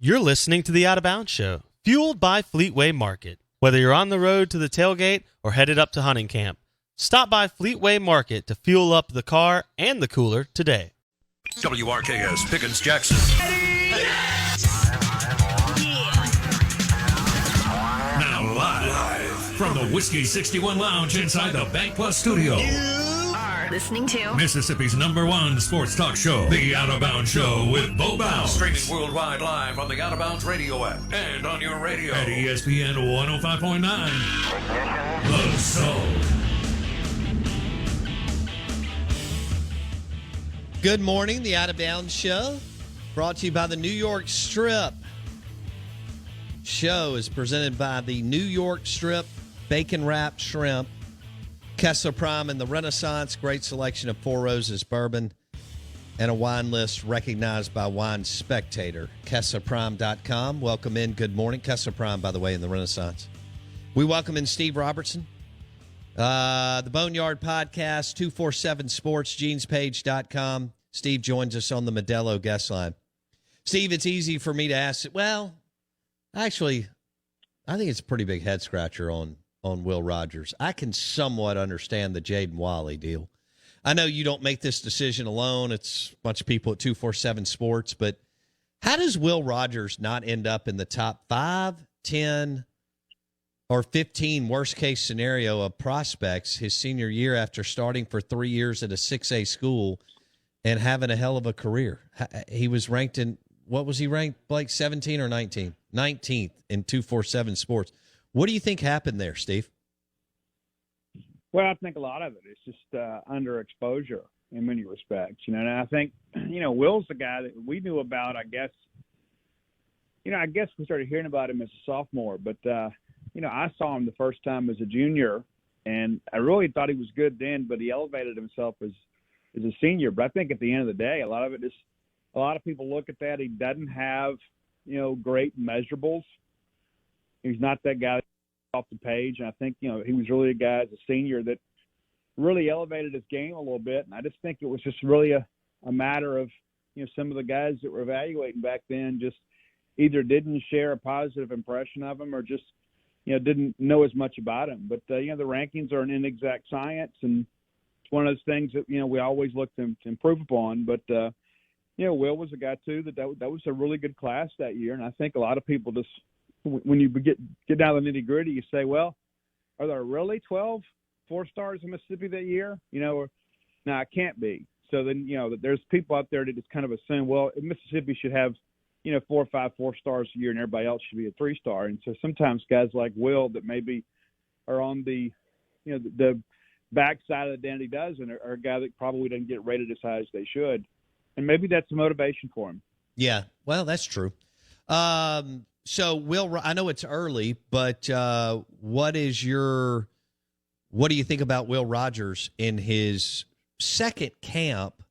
You're listening to the Out of Bounds Show, fueled by Fleetway Market. Whether you're on the road to the tailgate or headed up to hunting camp, stop by Fleetway Market to fuel up the car and the cooler today. WRKS Pickens Jackson. Now live from the Whiskey 61 Lounge inside the Bank Plus studio. Listening to Mississippi's #1 sports talk show, The Out of Bounds Show with Bo Bounds. Streaming worldwide live on the Out of Bounds radio app and on your radio at ESPN 105.9. The Zone. Good morning, the Out of Bounds Show, brought to you by the New York Strip. Show is presented by the New York Strip Bacon Wrapped Shrimp. Kessler Prime and the Renaissance, great selection of Four Roses bourbon and a wine list recognized by Wine Spectator. KesslerPrime.com. Welcome in. Good morning. Kessler Prime, by the way, in the Renaissance. We welcome in Steve Robertson. The Boneyard Podcast, 247 Sports, JeansPage.com. Steve joins us on the Modelo guest line. Steve, it's easy for me to ask. Well, actually, I think it's a pretty big head scratcher on Will Rogers. I can somewhat understand the Jaden Walley deal. I know you don't make this decision alone. It's a bunch of people at 247 Sports, but how does Will Rogers not end up in the top 5, 10, or 15 worst-case scenario of prospects his senior year after starting for 3 years at a 6A school and having a hell of a career? He was ranked in, what was he ranked, Blake, 17 or 19? 19th in 247 Sports. What do you think happened there, Steve? Well, I think a lot of it is just underexposure in many respects. And I think, Will's the guy that we knew about, I guess we started hearing about him as a sophomore. But, I saw him the first time as a junior, and I really thought he was good then, but he elevated himself as a senior. But I think at the end of the day, a lot of people look at that. He doesn't have, great measurables. He's not that guy off the page, and I think, he was really a guy as a senior that really elevated his game a little bit, and I just think it was just really a matter of, some of the guys that were evaluating back then just either didn't share a positive impression of him or just, didn't know as much about him. But, the rankings are an inexact science, and it's one of those things that, we always look to improve upon. But, Will was a guy, too, that was a really good class that year, and I think a lot of people just – when you get down to the nitty gritty, you say, well, are there really 12 4-stars in Mississippi that year? No, it can't be. So then, there's people out there that just kind of assume, well, Mississippi should have, 4 or 5 4-stars a year and everybody else should be a 3-star. And so sometimes guys like Will that maybe are on the, the backside of the Dandy Dozen are a guy that probably doesn't get rated as high as they should. And maybe that's a motivation for him. Yeah, well, that's true. So, Will, I know it's early, but what do you think about Will Rogers in his second camp,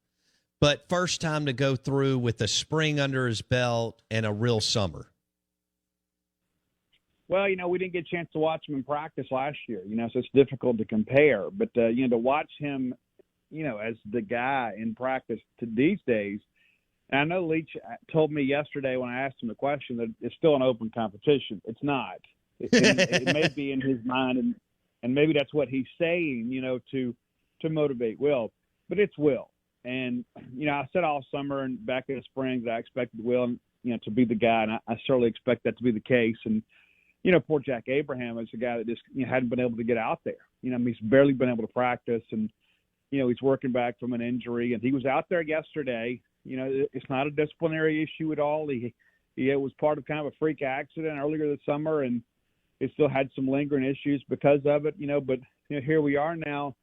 but first time to go through with a spring under his belt and a real summer? Well, we didn't get a chance to watch him in practice last year, so it's difficult to compare. But, to watch him, as the guy in practice to these days, and I know Leach told me yesterday when I asked him the question that it's still an open competition. It's not. It may be in his mind, and maybe that's what he's saying, to motivate Will. But it's Will. And, I said all summer and back in the spring that I expected Will, to be the guy, and I certainly expect that to be the case. And, poor Jack Abraham is a guy that just hadn't been able to get out there. He's barely been able to practice, and, he's working back from an injury. And he was out there yesterday. It's not a disciplinary issue at all. He was part of kind of a freak accident earlier this summer, and it still had some lingering issues because of it, But, here we are now,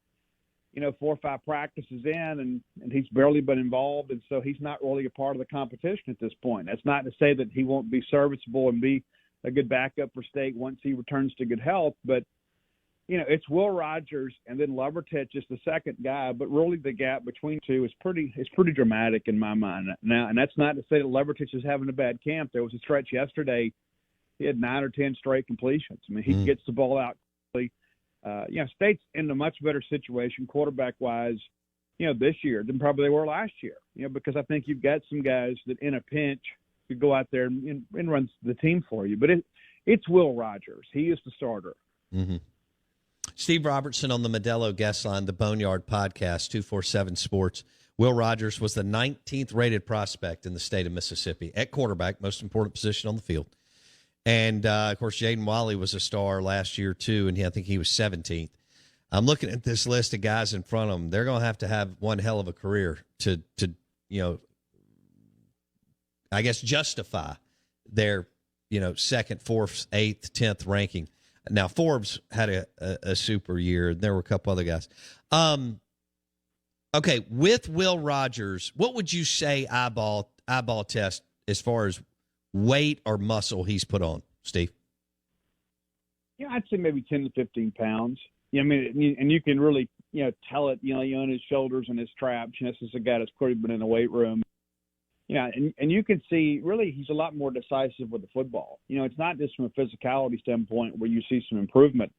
4 or 5 practices in, and he's barely been involved, and so he's not really a part of the competition at this point. That's not to say that he won't be serviceable and be a good backup for State once he returns to good health, but it's Will Rogers and then Lovertich is the second guy, but really the gap between two is pretty dramatic in my mind now. And that's not to say that Lovertich is having a bad camp. There was a stretch yesterday. He had 9 or 10 straight completions. I mean, he gets the ball out quickly. State's in a much better situation quarterback-wise, this year than probably they were last year, because I think you've got some guys that in a pinch could go out there and run the team for you. But it's Will Rogers. He is the starter. Mm-hmm. Steve Robertson on the Modelo guest line, the Boneyard Podcast, 247 Sports. Will Rogers was the 19th rated prospect in the state of Mississippi at quarterback, most important position on the field. And, of course, Jaden Walley was a star last year, too, and I think he was 17th. I'm looking at this list of guys in front of them. They're going to have one hell of a career to I guess, justify their, second, fourth, 8th, 10th ranking. Now, Forbes had a super year, and there were a couple other guys. Okay, with Will Rogers, what would you say eyeball test as far as weight or muscle he's put on, Steve? Yeah, I'd say maybe 10 to 15 pounds. Yeah, I mean, and you can really, tell it, on his shoulders and his traps. This is a guy that's clearly been in the weight room. Yeah, and you can see, really, he's a lot more decisive with the football. It's not just from a physicality standpoint where you see some improvement.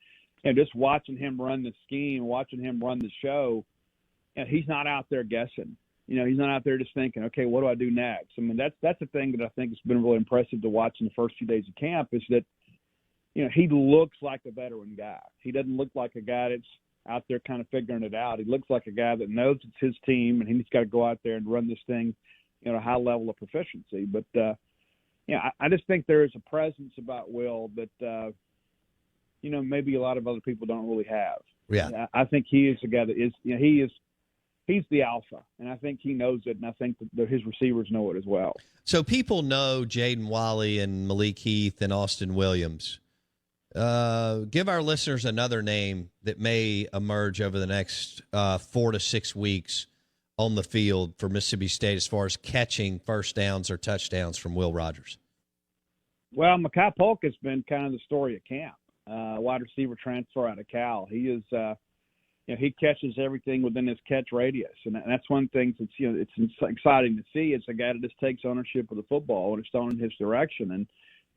Just watching him run the scheme, watching him run the show, he's not out there guessing. He's not out there just thinking, okay, what do I do next? I mean, that's the thing that I think has been really impressive to watch in the first few days of camp is that, he looks like a veteran guy. He doesn't look like a guy that's out there kind of figuring it out. He looks like a guy that knows it's his team, and he's got to go out there and run this thing a high level of proficiency. But, I just think there is a presence about Will that, maybe a lot of other people don't really have. Yeah. I think he is a guy that is, he's the alpha, and I think he knows it, and I think that his receivers know it as well. So people know Jaden Walley and Malik Heath and Austin Williams. Give our listeners another name that may emerge over the next 4 to 6 weeks on the field for Mississippi State as far as catching first downs or touchdowns from Will Rogers. Well, Mekhi Polk has been kind of the story of camp. Wide receiver transfer out of Cal. He is, he catches everything within his catch radius, and that's one thing that's it's exciting to see. It's a guy that just takes ownership of the football and it's thrown in his direction. And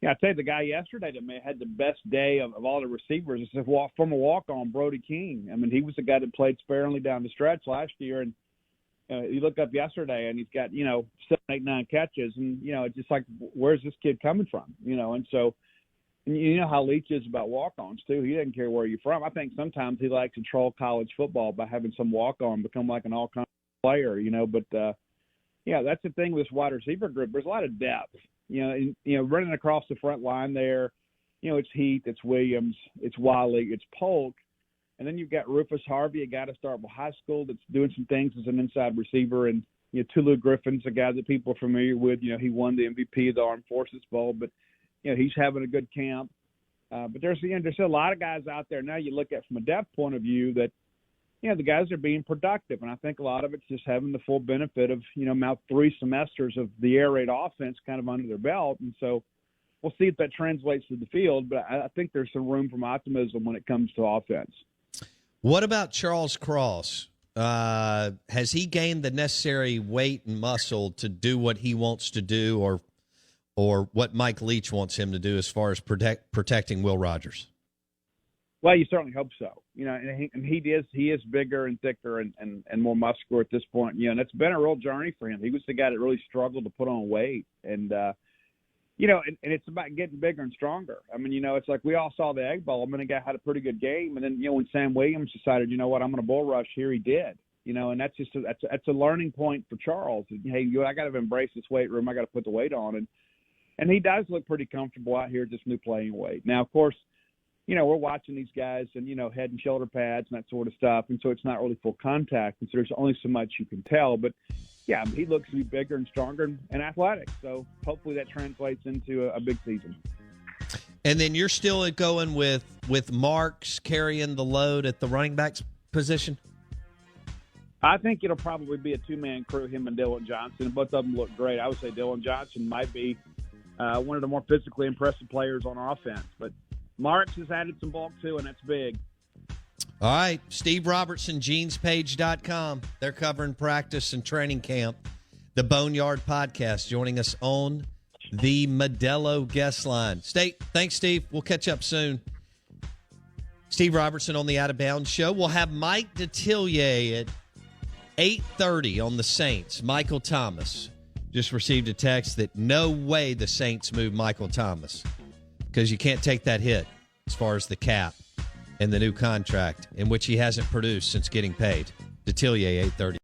I tell you, the guy yesterday that had the best day of all the receivers is a former walk-on, Brody King. I mean, he was the guy that played sparingly down the stretch last year, and you look up yesterday and he's got 7, 8, 9 catches, and it's just like, where's this kid coming from? And so. And you know how Leach is about walk-ons, too. He doesn't care where you're from. I think sometimes he likes to troll college football by having some walk-on become like an all-kind player, But, that's the thing with this wide receiver group. There's a lot of depth. Running across the front line there, it's Heath, it's Williams, it's Walley, it's Polk. And then you've got Rufus Harvey, a guy to start with high school that's doing some things as an inside receiver. And, Tulu Griffin's a guy that people are familiar with. He won the MVP of the Armed Forces Bowl, but he's having a good camp. But there's a lot of guys out there now you look at from a depth point of view that, the guys are being productive. And I think a lot of it's just having the full benefit of, about 3 semesters of the air raid offense kind of under their belt. And so we'll see if that translates to the field. But I think there's some room for optimism when it comes to offense. What about Charles Cross? Has he gained the necessary weight and muscle to do what he wants to do or what Mike Leach wants him to do as far as protecting Will Rogers? Well, you certainly hope so. And he is bigger and thicker and more muscular at this point. And it's been a real journey for him. He was the guy that really struggled to put on weight. And, and it's about getting bigger and stronger. I mean, it's like we all saw the Egg Bowl. I mean, the guy had a pretty good game. And then, when Sam Williams decided, I'm going to bull rush here, he did. And that's just that's a learning point for Charles. Hey, I got to embrace this weight room. I got to put the weight on. And he does look pretty comfortable out here at this new playing weight. Now, of course, we're watching these guys and, head and shoulder pads and that sort of stuff. And so it's not really full contact. And so there's only so much you can tell. But, yeah, he looks to be bigger and stronger and athletic. So hopefully that translates into a big season. And then you're still going with Marks carrying the load at the running backs position? I think it'll probably be a 2-man crew, him and Dylan Johnson. Both of them look great. I would say Dylan Johnson might be one of the more physically impressive players on our offense. But Marks has added some bulk, too, and that's big. All right, Steve Robertson, genespage.com. They're covering practice and training camp. The Boneyard Podcast joining us on the Modelo guest line. Thanks, Steve. We'll catch up soon. Steve Robertson on the Out of Bounds Show. We'll have Mike Detillier at 8:30 on the Saints. Michael Thomas. just received a text that no way the Saints move Michael Thomas because you can't take that hit as far as the cap and the new contract in which he hasn't produced since getting paid. Detillier, 8:30.